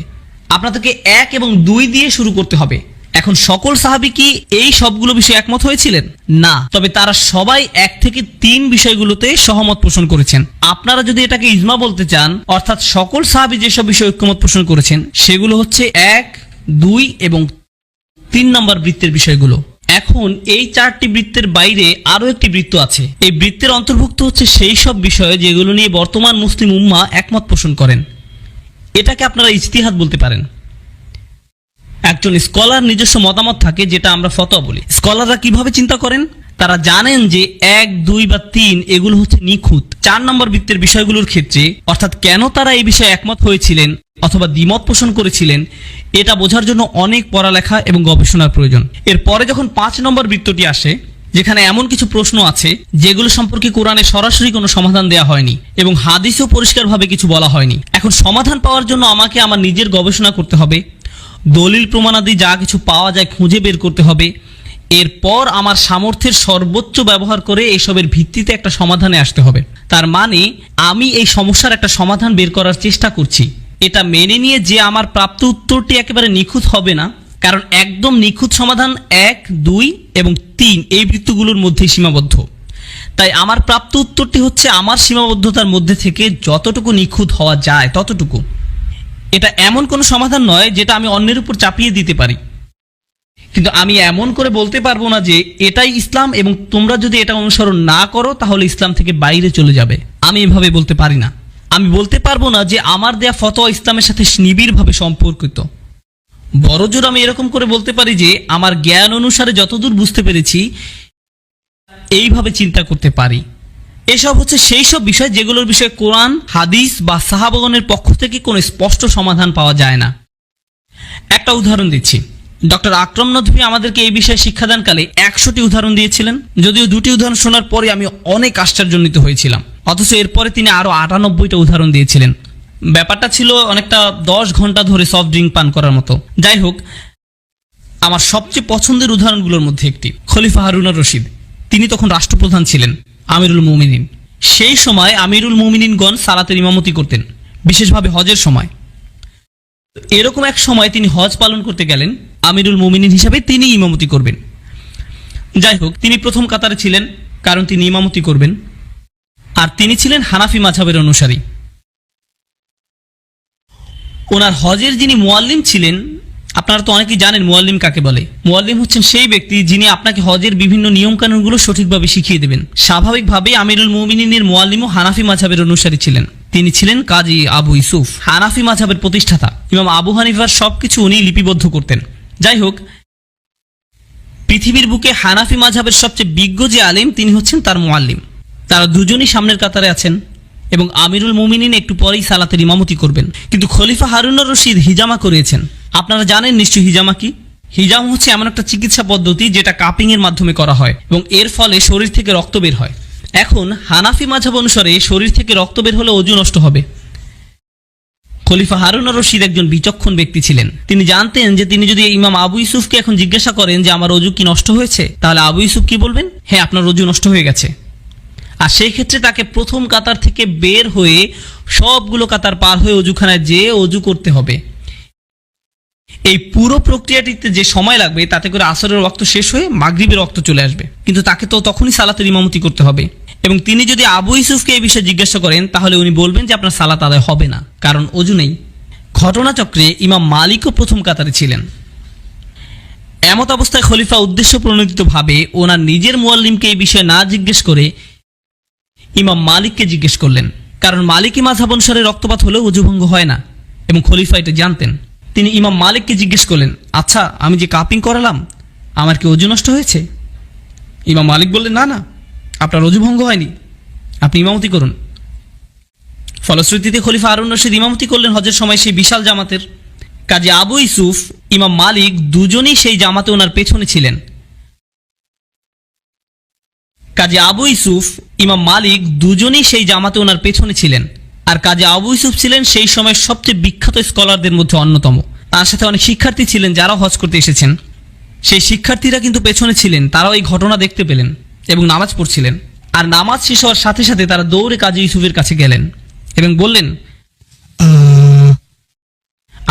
আপনাদেরকে 1 এবং 2 দিয়ে শুরু করতে হবে। এখন সকল সাহাবী কি এই সবগুলো বিষয়ে একমত হয়েছিলেন? না, তবে তারা সবাই 1 থেকে 3 বিষয়গুলোতে সহমত পোষণ করেছেন। আপনারা যদি এটাকে ইজমা বলতে চান, অর্থাৎ সকল সাহাবী যেসব বিষয়ে ঐক্যমত পোষণ করেছেন সেগুলো হচ্ছে 1, 2 এবং 3 নম্বর বৃত্তের বিষয়গুলো। এখন এই 4টি বৃত্তের বাইরে আরো একটি বৃত্ত আছে। এই বৃত্তের অন্তর্ভুক্ত হচ্ছে সেই সব বিষয় যেগুলো নিয়ে বর্তমান মুসলিম উম্মাহ একমত পোষণ করেন। এটাকে আপনারা ইজতিহাদ বলতে পারেন। একজন স্কলার নিজস্ব মতামত থাকে, যেটা আমরা ফতোয়া বলি। স্কলাররা কিভাবে চিন্তা করেন? তারা জানেন যে 1, 2 বা 3 এগুলো হচ্ছে নিখুঁত। 4 নম্বর বৃত্তের বিষয়গুলোর ক্ষেত্রে, অর্থাৎ কেন তারা এই বিষয়ে একমত হয়েছিলেন অথবা দ্বিমত পোষণ করেছিলেন, এটা বোঝার জন্য অনেক পড়ালেখা এবং গবেষণার প্রয়োজন। এরপরে যখন 5 নম্বর বৃত্তটি আসে, যেখানে এমন কিছু প্রশ্ন আছে যেগুলো সম্পর্কে কোরআনে সরাসরি কোনো সমাধান দেওয়া হয়নি এবং হাদিসেও পরিষ্কারভাবে কিছু বলা হয়নি। এখন সমাধান পাওয়ার জন্য আমাকে আমার নিজের গবেষণা করতে হবে, দলিল প্রমাণাদি যা কিছু পাওয়া যায় খুঁজে বের করতে হবে। এরপর আমার সামর্থ্যের সর্বোচ্চ ব্যবহার করে এসবের ভিত্তিতে একটা সমাধানে আসতে হবে। তার মানে আমি এই সমস্যার একটা সমাধান বের করার চেষ্টা করছি। এটা মেনে নিয়ে যে আমার প্রাপ্ত উত্তরটি একেবারে নিখুঁত হবে না, কারণ একদম নিখুঁত সমাধান 1, 2 এবং 3 এই বৃত্তগুলোর মধ্যেই সীমাবদ্ধ। তাই আমার প্রাপ্ত উত্তরটি হচ্ছে আমার সীমাবদ্ধতার মধ্যে থেকে যতটুকু নিখুঁত হওয়া যায় ততটুকু। এটা এমন কোনো সমাধান নয় যেটা আমি অন্যের উপর চাপিয়ে দিতে পারি, কিন্তু আমি এমন করে বলতে পারবো না যে এটাই ইসলাম এবং তোমরা যদি এটা অনুসরণ না করো তাহলে ইসলাম থেকে বাইরে চলে যাবে। আমি এভাবে বলতে পারি না। আমি বলতে পারবো না যে আমার দেয়া ফতোয়া ইসলামের সাথে নিবিড়ভাবে সম্পর্কিত। বড়জোর আমি এরকম করে বলতে পারি যে আমার জ্ঞান অনুসারে যতদূর বুঝতে পেরেছি এইভাবে চিন্তা করতে পারি। এসব হচ্ছে সেই সব বিষয় যেগুলোর বিষয়ে কোরআন, হাদিস বা সাহাবাগণের পক্ষ থেকে কোনো স্পষ্ট সমাধান পাওয়া যায় না। একটা উদাহরণ দিচ্ছি। ডক্টর আকরম নদভী আমাদেরকে এই বিষয়ে শিক্ষাদানকালে 100টি উদাহরণ দিয়েছিলেন। যদিও 2টি উদাহরণ শোনার পরে আমি অনেক আশ্চর্যান্বিত হয়েছিলাম, অথচ এরপরে তিনি আরো 98টা উদাহরণ দিয়েছিলেন। ব্যাপারটা ছিল অনেকটা 10 ঘন্টা ধরে সফট ড্রিঙ্ক পান করার মতো। যাই হোক, আমার সবচেয়ে পছন্দের উদাহরণগুলোর মধ্যে একটি খলিফা হারুন আর রশিদ। তিনি তখন রাষ্ট্রপ্রধান ছিলেন, আমিরুল মুমিনিন। সেই সময় আমিরুল মুমিনিনগণ সালাতের ইমামতি করতেন, বিশেষভাবে হজের সময়। এরকম এক সময় তিনি হজ পালন করতে গেলেন, আমিরুল মুমিনিন হিসাবে তিনি ইমামতি করবেন। যাই হোক, তিনি প্রথম কাতারে ছিলেন কারণ তিনি ইমামতি করবেন, আর তিনি ছিলেন হানাফি মাযহাবের অনুসারী। ওনার হজের যিনি মুয়াল্লিম ছিলেন, আপনারা তো অনেকেই জানেন মুয়াল্লিম কাকে বলে। মুয়াল্লিম হচ্ছেন সেই ব্যক্তি যিনি আপনাকে হজের বিভিন্ন নিয়মকানুনগুলো সঠিকভাবে শিখিয়ে দেবেন। স্বাভাবিকভাবেই আমিরুল মুমিনিনের মুয়াল্লিমও হানাফি মাযহাবের অনুসারী ছিলেন। তিনি ছিলেন কাজী আবু ইউসুফ, হানাফি মাযহাবের প্রতিষ্ঠাতা। ইমাম আবু হানিফার সবকিছু উনি লিপিবদ্ধ করতেন। যাই হোক, পৃথিবীর বুকে হানাফি মাযহাবের সবচেয়ে বিজ্ঞ যে আলিম তিনি হচ্ছেন তার মুয়াল্লিম। তারা দুজনই সামনের কাতারে আছেন এবং আমিরুল মুমিনিন একটু পরেই সালাতের ইমামতি করবেন। কিন্তু খলিফা হারুন আর রশিদ হিজামা করিয়েছেন। আপনারা জানেন নিশ্চয়ই হিজামা কি। হিজামা হচ্ছে এমন একটা চিকিৎসা পদ্ধতি যেটা কাপিং এর মাধ্যমে করা হয় এবং এর ফলে শরীর থেকে রক্ত বের হয়। এখন হানাফি মাযহাব অনুসারে শরীর থেকে রক্ত বের হলে ওযু নষ্ট হবে। খলিফা হারুন আর রশিদ একজন বিচক্ষণ ব্যক্তি ছিলেন। তিনি জানতেন যে তিনি যদি ইমাম আবু ইউসুফকে এখন জিজ্ঞাসা করেন যে আমার ওযু কি নষ্ট হয়েছে, তাহলে আবু ইউসুফ কি বলবেন? হ্যাঁ, আপনার ওযু নষ্ট হয়ে গেছে। আর সেই ক্ষেত্রে তাকে প্রথম কাতার থেকে বের হয়ে সবগুলো কাতার পার হয়ে ওযুখানায় যেয়ে ওযু করতে হবে। এই পুরো প্রক্রিয়াটিতে যে সময় লাগবে তাতে করে আসরের ওয়াক্ত শেষ হয়ে মাগরিবের ওয়াক্ত চলে আসবে, কিন্তু তাকে তো তখনই সালাতের ইমামতি করতে হবে। এবং তিনি যদি আবু ইউসুফকে এই বিষয়ে জিজ্ঞাসা করেন তাহলে উনি বলবেন যে আপনার সালাত আদায় হবে না, কারণ ওযু নেই। ঘটনাচক্রে ইমাম মালিকও প্রথম কাতারে ছিলেন। এমত অবস্থায় খলিফা উদ্দেশ্য প্রণোদিতভাবে ওনার নিজের মুয়াল্লিমকে এই বিষয়ে না জিজ্ঞেস করে ইমাম মালিককে জিজ্ঞেস করলেন, কারণ মালিকি মাযহাব অনুসারে রক্তপাত হলেও ওযু ভঙ্গ হয় না এবং খলিফা এটা জানতেন। তিনি ইমাম মালিককে জিজ্ঞেস করলেন, আচ্ছা আমি যে কাপিং করালাম আমার কি ওযু নষ্ট হয়েছে? ইমাম মালিক বললেন, না না, আপনার ওযু ভঙ্গ হয়নি, আপনি ইমামতি করুন। ফলশ্রুতিতে খলিফা হারুন রশিদ ইমামতি করলেন হজের সময় সেই বিশাল জামাতের। কাজী আবু ইউসুফ, ইমাম মালিক দুজনেই সেই জামাতে ওনার পেছনে ছিলেন। কাজী আবু ইউসুফ, ইমাম মালিক দুজনেই সেই জামাতে ওনার পেছনে ছিলেন। আর কাজী আবু ইউসুফ ছিলেন সেই সময় সবচেয়ে বিখ্যাত স্কলারদের মধ্যে অন্যতম। তার সাথে অনেক শিক্ষার্থী ছিলেন যারা হজ করতে এসেছেন। সেই শিক্ষার্থীরা কিন্তু পেছনে ছিলেন, তারাও এই ঘটনা দেখতে পেলেন এবং নামাজ পড়ছিলেন। আর নামাজ শেষ হওয়ার সাথে সাথে তারা দৌড়ে কাজী ইউসুফের কাছে গেলেন এবং বললেন,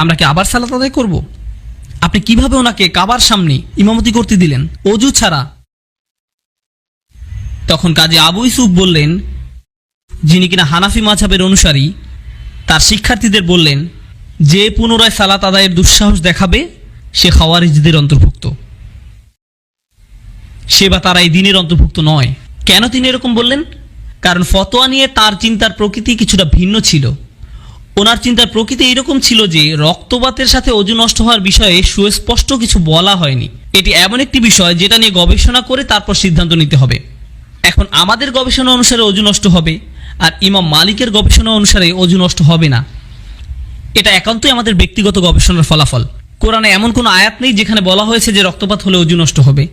আমরা কি আবার সালাত আদায় করব? আপনি কিভাবে ওনাকে কাবার সামনে ইমামতি করতে দিলেন ওযু ছাড়া? তখন কাজী আবু ইউসুফ বললেন, যিনি কিনা হানাফি মাযহাবের অনুসারী, তার শিক্ষার্থীদের বললেন, যে পুনরায় সালাত আদায়ের দুঃসাহস দেখাবে সে খাওয়ারিজদের অন্তর্ভুক্ত, সে বা তারা এই দিনের অন্তর্ভুক্ত নয়। কেন তিনি এরকম বললেন? কারণ ফতোয়া নিয়ে তার চিন্তার প্রকৃতি কিছুটা ভিন্ন ছিল। ওনার চিন্তার প্রকৃতি এরকম ছিল যে রক্তপাতের সাথে ওযু নষ্ট হওয়ার বিষয়ে সুস্পষ্ট কিছু বলা হয়নি। এটি এমন একটি বিষয় যেটা নিয়ে গবেষণা করে তারপর সিদ্ধান্ত নিতে হবে। এখন আমাদের গবেষণা অনুসারে ওযু নষ্ট হবে, আর ইমাম মালিকের গবেষণা অনুসারে ওযু নষ্ট হবে না। এটা একান্তই আমাদের ব্যক্তিগত গবেষণার ফলাফল। কোরআনে এমন কোনো আয়াত নেই যেখানে বলা হয়েছে যে রক্তপাত হলে ওযু নষ্ট হবে।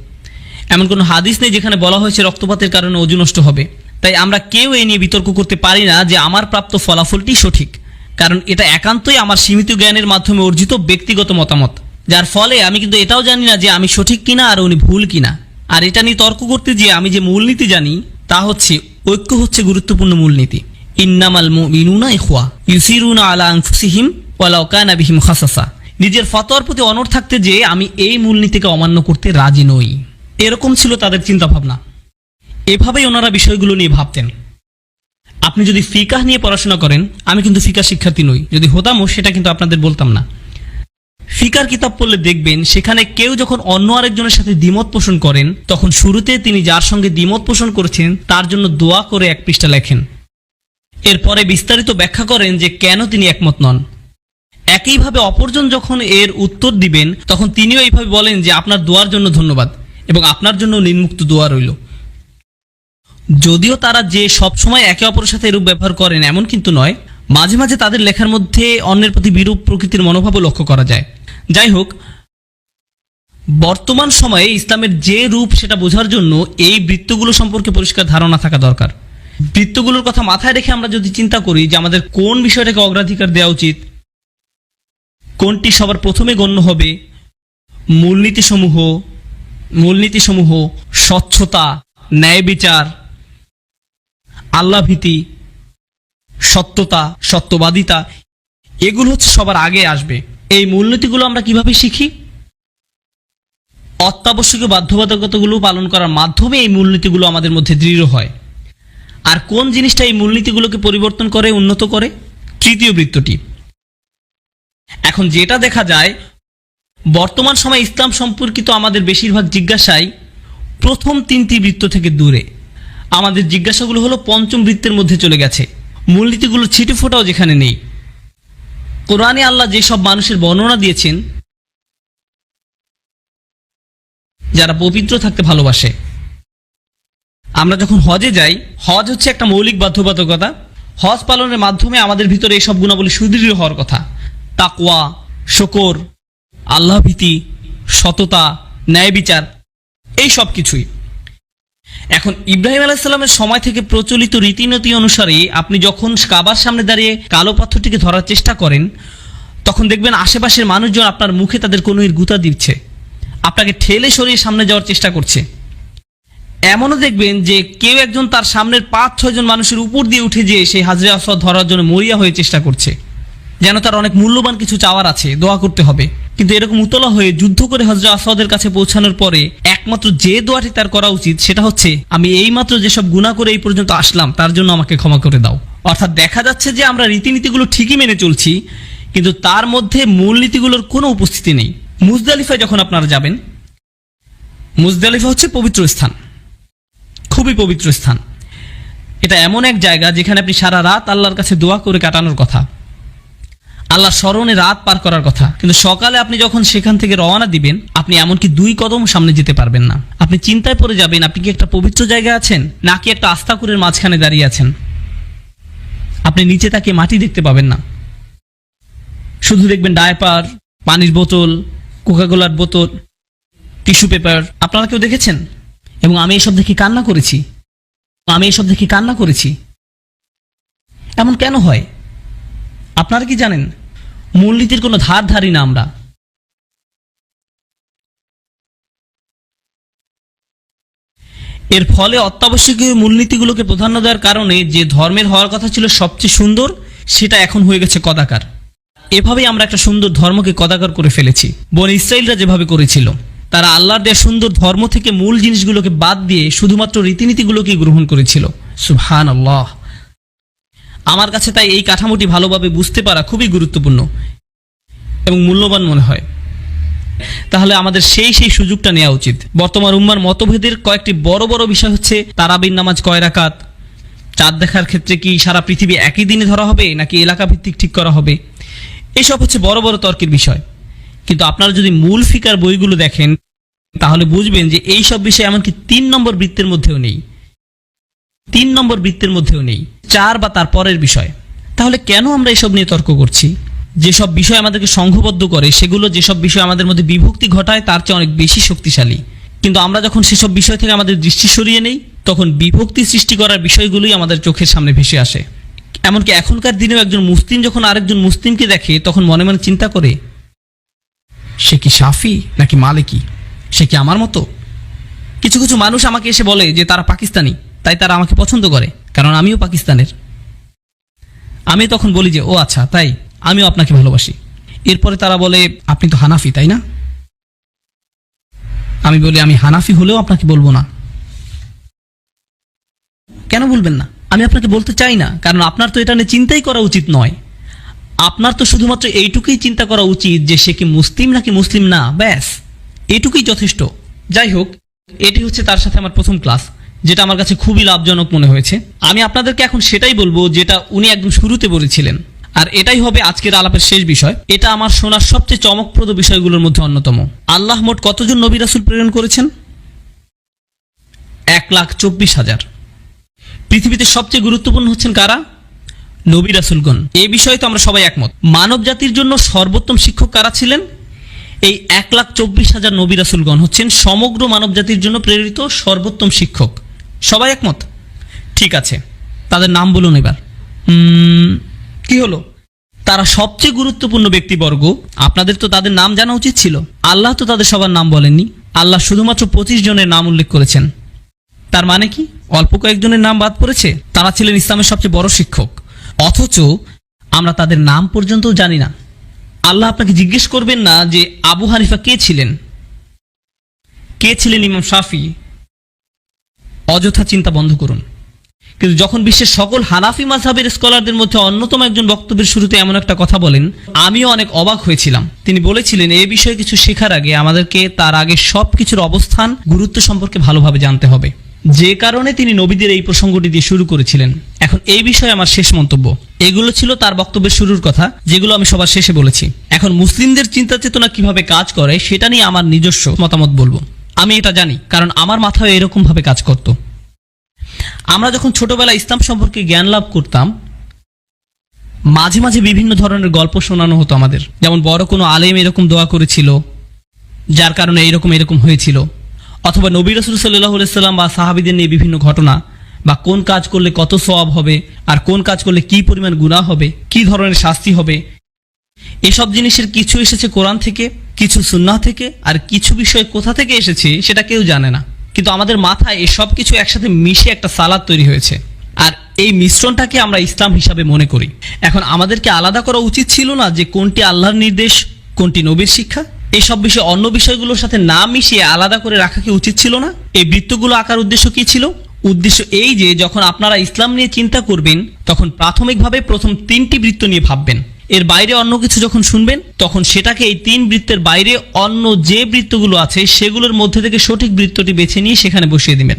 এমন কোনো হাদিস নেই যেখানে বলা হয়েছে রক্তপাতের কারণে ওযু নষ্ট হবে। তাই আমরা কেউ এই নিয়ে বিতর্ক করতে পারি না যে আমার প্রাপ্ত ফলাফলটি সঠিক, কারণ এটা একান্তই আমার সীমিত জ্ঞানের মাধ্যমে অর্জিত ব্যক্তিগত মতামত, যার ফলে আমি কিন্তু এটাও জানি না যে আমি সঠিক কিনা আর উনি ভুল কিনা। আর এটা নিয়ে তর্ক করতে গিয়ে আমি যে মূলনীতি জানি তা হচ্ছে ঐক্য হচ্ছে গুরুত্বপূর্ণ মূলনীতি। ইন্নামাল মুমিনুনা ইখওয়া ইউসিরুনা আলা আনফুসিহিম ওয়ালাউ কানা বিহিম খাসাসা। নিজের ফতোয়ার প্রতি অনড় থাকতে যে আমি এই মূলনীতিকে অমান্য করতে রাজি নই, এরকম ছিল তাদের চিন্তা ভাবনা। এভাবেই ওনারা বিষয়গুলো নিয়ে ভাবতেন। আপনি যদি ফিকাহ নিয়ে পড়াশোনা করেন, আমি কিন্তু ফিকাহ শিক্ষার্থী নই, যদি হতামও সেটা কিন্তু আপনাদের বলতাম না। ফিকার কিতাব পড়লে দেখবেন সেখানে কেউ যখন অন্য আরেকজনের সাথে দ্বিমত পোষণ করেন, তখন শুরুতে তিনি যার সঙ্গে দ্বিমত পোষণ করেছেন তার জন্য দোয়া করে 1 পৃষ্ঠা লেখেন। এরপরে বিস্তারিত ব্যাখ্যা করেন যে কেন তিনি একমত নন। একইভাবে অপরজন যখন এর উত্তর দিবেন, তখন তিনিও এইভাবে বলেন যে আপনার দোয়ার জন্য ধন্যবাদ এবং আপনার জন্য নিম্মুক্ত দোয়া রইল। যদিও তারা যে সবসময় একে অপরের সাথে এরূপ ব্যবহার করেন এমন কিন্তু নয়, মাঝে মাঝে তাদের লেখার মধ্যে অন্যের প্রতি বিরূপ প্রকৃতির মনোভাবও লক্ষ্য করা যায়। যাই হোক, বর্তমান সময়ে ইসলামের যে রূপ সেটা বোঝার জন্য এই বৃত্তগুলো সম্পর্কে পরিষ্কার ধারণা থাকা দরকার। বৃত্তগুলোর কথা মাথায় রেখে আমরা যদি চিন্তা করি যে আমাদের কোন বিষয়টাকে অগ্রাধিকার দেওয়া উচিত, কোনটি সবার প্রথমে গণ্য হবে, মূলনীতিসমূহ স্বচ্ছতা, ন্যায় বিচার, আল্লাহ ভীতি, সত্যতা, সত্যবাদিতা, এগুলো হচ্ছে সবার আগে আসবে। এই মূলনীতিগুলো আমরা কিভাবে শিখি? অত্যাবশ্যকীয় বাধ্যবাধকতাগুলো পালন করার মাধ্যমে এই মূলনীতিগুলো আমাদের মধ্যে দৃঢ় হয়। আর কোন জিনিসটা এই মূলনীতিগুলোকে পরিবর্তন করে, উন্নত করে? তৃতীয় বৃত্তটি। এখন যেটা দেখা যায়, বর্তমান সময়ে ইসলাম সম্পর্কিত আমাদের বেশিরভাগ জিজ্ঞাসাই প্রথম 3টি বৃত্ত থেকে দূরে। আমাদের জিজ্ঞাসাগুলো হলো 5ম বৃত্তের মধ্যে চলে গেছে। মূলনীতিগুলো ছিটে ফোটাও যেখানে নেই। কোরআনে আল্লাহ যেসব মানুষের বর্ণনা দিয়েছেন যারা পবিত্র থাকতে ভালোবাসে, আমরা যখন হজে যাই, হজ হচ্ছে একটা মৌলিক বাধ্যবাধকতা। হজ পালনের মাধ্যমে আমাদের ভিতরে এইসব গুণাবলী সুদৃঢ় হওয়ার কথা। তাকওয়া, শকর, আল্লাহ ভীতি, সততা, ন্যায় বিচার, এই সব কিছুই। এখন ইব্রাহিম আলাইহিস সালামের সময় থেকে প্রচলিত রীতিনীতি অনুসারে আপনি যখন কাবার সামনে দাঁড়িয়ে কালো পাথরটিকে ধরার চেষ্টা করেন, তখন দেখবেন আশেপাশের মানুষজন আপনার মুখে তাদের কনুইয়ের গুঁতা দিচ্ছে, আপনাকে ঠেলে সরিয়ে সামনে যাওয়ার চেষ্টা করছে। এমনও দেখবেন যে কেউ একজন তার সামনের 5-6 জন মানুষের উপর দিয়ে উঠে যেয়ে সেই হাজরে আসওয়াদ ধরার জন্য মরিয়া হয়ে চেষ্টা করছে, যেন তার অনেক মূল্যবান কিছু চাওয়ার আছে, দোয়া করতে হবে। কিন্তু এরকম উতলা হয়ে যুদ্ধ করে হজরে আসওয়াদের কাছে পৌঁছানোর পরে একমাত্র যে দোয়াটি তার করা উচিত সেটা হচ্ছে, আমি এইমাত্র যেসব গুনাহ করে এই পর্যন্ত আসলাম তার জন্য আমাকে ক্ষমা করে দাও। অর্থাৎ দেখা যাচ্ছে যে আমরা রীতিনীতিগুলো ঠিকই মেনে চলছি, কিন্তু তার মধ্যে মূলনীতিগুলোর কোনো উপস্থিতি নেই। মুজদালিফায় যখন আপনারা যাবেন, মুজদালিফা হচ্ছে পবিত্র স্থান, খুবই পবিত্র স্থান। এটা এমন এক জায়গা যেখানে আপনি সারা রাত আল্লাহর কাছে দোয়া করে কাটানোর কথা, আল্লাহর স্মরণে রাত পার করার কথা। কিন্তু সকালে আপনি যখন সেখান থেকে রওনা দিবেন, আপনি এমনকি 2 কদম সামনে যেতে পারবেন না। আপনি চিন্তায় পড়ে যাবেন, আপনি কি একটা পবিত্র জায়গায় আছেন নাকি একটা আস্তাকুরের মাঝখানে দাঁড়িয়ে আছেন। আপনি নিচে তাকিয়ে মাটি দেখতে পাবেন না, শুধু দেখবেন ডায়পার, পানির বোতল, কোকাকোলার বোতল, টিস্যু পেপার। আপনারা কেউ দেখেছেন? এবং আমি এসব দেখে কান্না করেছি। এমন কেন হয় আপনারা কি জানেন? মূলনীতির কোনো ধারি না আমরা। এর ফলে অত্যাবশ্যকীয় মূলনীতিগুলোকে প্রাধান্য দেওয়ার কারণে যে ধর্মের হওয়ার কথা ছিল সবচেয়ে সুন্দর, সেটা এখন হয়ে গেছে কদাকার। এভাবেই আমরা একটা সুন্দর ধর্মকে কদাকার করে ফেলেছি। বনী ইসরাইলরা যেভাবে করেছিল, তারা আল্লাহর দেয়া সুন্দর ধর্ম থেকে মূল জিনিসগুলোকে বাদ দিয়ে শুধুমাত্র রীতিনীতিগুলোকে গ্রহণ করেছিল। সুবহানাল্লাহ। আমার কাছে তাই এই কাঠামোটি ভালোভাবে বুঝতে পারা খুবই গুরুত্বপূর্ণ এবং মূল্যবান মনে হয়। তাহলে আমাদের সেই সুযোগটা নেওয়া উচিত। বর্তমান উম্মার মতভেদের কয়েকটি বড় বড় বিষয় হচ্ছে, তারাবির নামাজ কয় রাকাত, চাঁদ দেখার ক্ষেত্রে কি সারা পৃথিবী একই দিনে ধরা হবে নাকি এলাকা ভিত্তিক ঠিক করা হবে, এসব হচ্ছে বড় বড় তর্কের বিষয়। কিন্তু আপনারা যদি মূল ফিকার বইগুলো দেখেন, তাহলে বুঝবেন যে এই সব বিষয় এমনকি 3 নম্বর বৃত্তের মধ্যেও নেই, 4 বা তার পরের বিষয়। তাহলে কেন আমরা এসব নিয়ে তর্ক করছি? যেসব বিষয় আমাদেরকে সংঘবদ্ধ করে, সেগুলো যেসব বিষয় আমাদের মধ্যে বিভক্তি ঘটায় তার চেয়ে অনেক বেশি শক্তিশালী। কিন্তু আমরা যখন সেসব বিষয় থেকে আমাদের দৃষ্টি সরিয়ে নেই, তখন বিভক্তি সৃষ্টি করার বিষয়গুলোই আমাদের চোখের সামনে ভেসে আসে। এমনকি এখনকার দিনেও একজন মুসলিম যখন আরেকজন মুসলিমকে দেখে, তখন মনে মনে চিন্তা করে, সে কি শাফি নাকি মালিকি, সে কি আমার মতো? কিছু কিছু মানুষ আমাকে এসে বলে যে তারা পাকিস্তানি, তাই তারা আমাকে পছন্দ করে, কারণ আমিও পাকিস্তানের। আমি তখন বলি যে ও আচ্ছা, তাই আমিও আপনাকে ভালোবাসি। এরপরে তারা বলে, আপনি তো হানাফি, তাই না? আমি বলি, আমি হানাফি হলেও আপনাকে বলবো না। কেন বলবেন না? আমি আপনাকে বলতে চাই না, কারণ আপনার তো এটা নিয়ে চিন্তাই করা উচিত নয়। আপনার তো শুধুমাত্র এইটুকুই চিন্তা করা উচিত যে সে কি মুসলিম নাকি মুসলিম না, ব্যাস এইটুকুই যথেষ্ট। যাই হোক, এটি হচ্ছে তার সাথে আমার প্রথম ক্লাস, যেটা আমার কাছে খুবই লাভজনক মনে হয়েছে। আমি আপনাদেরকে এখন সেটাই বলবো যেটা উনি একদম শুরুতে বলেছিলেন, আর এটাই হবে আজকের আলাপের শেষ বিষয়। এটা আমার শোনার সবচেয়ে চমকপ্রদ বিষয়গুলোর মধ্যে অন্যতম। আল্লাহ মোট কতজন নবী রাসূল প্রেরণ করেছেন? 1,24,000। পৃথিবীতে সবচেয়ে গুরুত্বপূর্ণ হচ্ছেন কারা? নবী রাসূলগণ। এই বিষয়ে তো আমরা সবাই একমত। মানব জাতির জন্য সর্বোত্তম শিক্ষক কারা ছিলেন? এই 1,24,000 নবী রাসূলগণ হচ্ছেন সমগ্র মানব জাতির জন্য প্রেরিত সর্বোত্তম শিক্ষক। সবাই একমত? ঠিক আছে, তাদের নাম বলুন এবার। কি হলো? তারা সবচেয়ে গুরুত্বপূর্ণ ব্যক্তিবর্গ, আপনাদের তো তাদের নাম জানা উচিত ছিল। আল্লাহ তো তাদের সবার নাম বলেননি, আল্লাহ শুধুমাত্র 25 জনের নাম উল্লেখ করেছেন। তার মানে কি অল্প কয়েকজনের নাম বাদ পড়েছে? তারা ছিলেন ইসলামের সবচেয়ে বড় শিক্ষক, অথচ আমরা তাদের নাম পর্যন্ত জানি না। আল্লাহ আপনাকে জিজ্ঞেস করবেন না যে আবু হানিফা কে ছিলেন, কে ছিলেন ইমাম শাফি। অযথা চিন্তা বন্ধ করুন। কিন্তু যখন বিশ্বের সকল হানাফি মাযহাবের স্কলারদের মধ্যে অন্যতম একজন বক্তব্যের শুরুতে এমন একটা কথা বলেন, আমিও অনেক অবাক হয়েছিলাম। তিনি বলেছিলেন, এই বিষয়ে কিছু শেখার আগে আমাদেরকে তার আগে সবকিছুর অবস্থান, গুরুত্ব সম্পর্কে ভালোভাবে জানতে হবে। যে কারণে তিনি নবীদের এই প্রসঙ্গটি দিয়ে শুরু করেছিলেন। এখন এই বিষয়ে আমার শেষ মন্তব্য। এগুলো ছিল তার বক্তব্যের শুরুর কথা, যেগুলো আমি সবার শেষে বলেছি। এখন মুসলিমদের চিন্তা চেতনা কিভাবে কাজ করে সেটা নিয়ে আমার নিজস্ব মতামত বলবো। আমি এটা জানি, কারণ আমার মাথায় এরকম ভাবে কাজ করত। আমরা যখন ছোটবেলায় ইসলাম সম্পর্কে জ্ঞান লাভ করতাম, মাঝে মাঝে বিভিন্ন ধরনের গল্প শোনানো হতো আমাদের। যেমন বড় কোনো আলেম এরকম দোয়া করেছিল, যার কারণে এরকম হয়েছিল, অথবা নবী রাসূল সাল্লাল্লাহু আলাইহি সাল্লাম বা সাহাবীদের নিয়ে বিভিন্ন ঘটনা, বা কোন কাজ করলে কত সওয়াব হবে, আর কোন কাজ করলে কি পরিমাণ গুনাহ হবে, কি ধরনের শাস্তি হবে। এসব জিনিসের কিছু এসেছে কোরআন থেকে, কিছু সুন্নাহ থেকে, আর কিছু বিষয় কোথা থেকে এসেছে সেটা কেউ জানে না। কিন্তু আমাদের মাথায় এই সব কিছু একসাথে মিশে একটা সালাদ তৈরি হয়েছে, আর এই মিশ্রণটাকে আমরা ইসলাম হিসাবে মনে করি। এখন আমাদেরকে আলাদা করা উচিত ছিল না যে কোনটি আল্লাহর নির্দেশ, কোনটি নবীর শিক্ষা? এইসব বিষয় অন্য বিষয়গুলোর সাথে না মিশিয়ে আলাদা করে রাখা কি উচিত ছিল না? এই বৃত্তগুলো আঁকার উদ্দেশ্য কি ছিল? উদ্দেশ্য এই যে যখন আপনারা ইসলাম নিয়ে চিন্তা করবেন, তখন প্রাথমিকভাবে প্রথম 3টি বৃত্ত নিয়ে ভাববেন। এর বাইরে অন্য কিছু যখন শুনবেন, তখন সেটাকে এই 3 বৃত্তের বাইরে অন্য যে বৃত্তগুলো আছে সেগুলোর মধ্যে থেকে সঠিক বৃত্তটি বেছে নিয়ে সেখানে বসিয়ে দিবেন।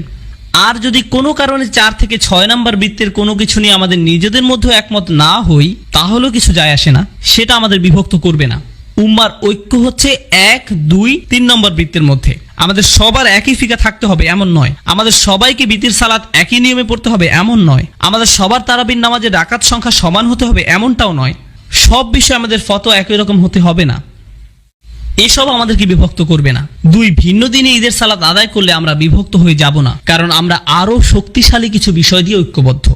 আর যদি কোনো কারণে 4 থেকে 6 নম্বর বৃত্তের কোনো কিছু নিয়ে আমাদের নিজেদের মধ্যে একমত না হই, তাহলেও কিছু যায় আসে না, সেটা আমাদের বিভক্ত করবে না। উম্মার ঐক্য হচ্ছে 1, 2, 3 নম্বর বৃত্তের মধ্যে। আমাদের সবার একই ফিকা থাকতে হবে এমন নয়, আমাদের সবাইকে বিতির সালাত একই নিয়মে পড়তে হবে এমন নয়, আমাদের সবার তারাবির নামাজের রাকাত সংখ্যা সমান হতে হবে এমনটাও নয়, সব বিষয়ে আমাদের ফতোয়া একই রকম হতে হবে না। এসব আমাদেরকে বিভক্ত করবে না। 2 ভিন্ন দিনে ঈদের সালাত আদায় করলে আমরা বিভক্ত হয়ে যাব না, কারণ আমরা আরো শক্তিশালী কিছু বিষয় দিয়ে ঐক্যবদ্ধ।